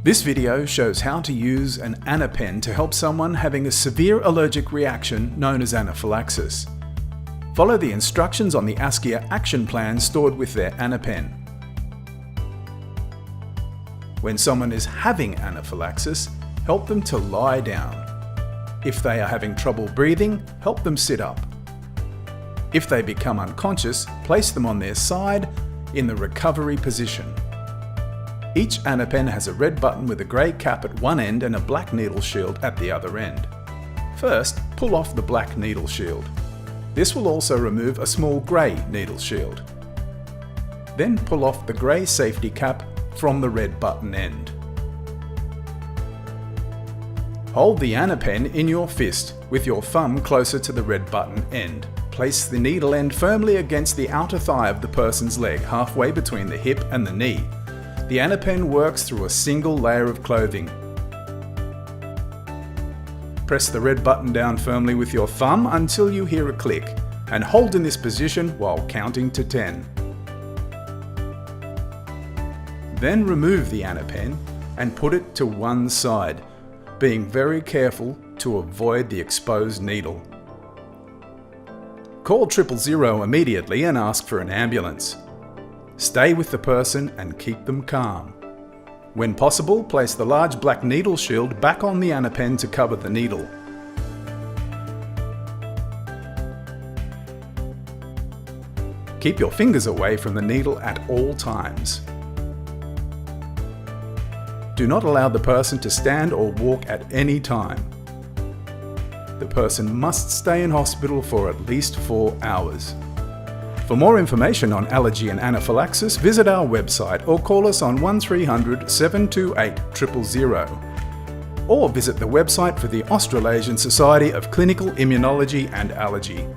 This video shows how to use an Anipen to help someone having a severe allergic reaction known as anaphylaxis. Follow the instructions on the Askia action plan stored with their Anipen. When someone is having anaphylaxis, help them to lie down. If they are having trouble breathing, help them sit up. If they become unconscious, place them on their side in the recovery position. Each Anipen has a red button with a grey cap at one end and a black needle shield at the other end. First, pull off the black needle shield. This will also remove a small grey needle shield. Then pull off the grey safety cap from the red button end. Hold the Anipen in your fist with your thumb closer to the red button end. Place the needle end firmly against the outer thigh of the person's leg, halfway between the hip and the knee. The Anipen works through a single layer of clothing. Press the red button down firmly with your thumb until you hear a click, and hold in this position while counting to 10. Then remove the Anipen and put it to one side, being very careful to avoid the exposed needle. Call 000 immediately and ask for an ambulance. Stay with the person and keep them calm. When possible, place the large black needle shield back on the Anipen to cover the needle. Keep your fingers away from the needle at all times. Do not allow the person to stand or walk at any time. The person must stay in hospital for at least 4 hours. For more information on allergy and anaphylaxis, visit our website or call us on 1300 728 000. Or visit the website for the Australasian Society of Clinical Immunology and Allergy.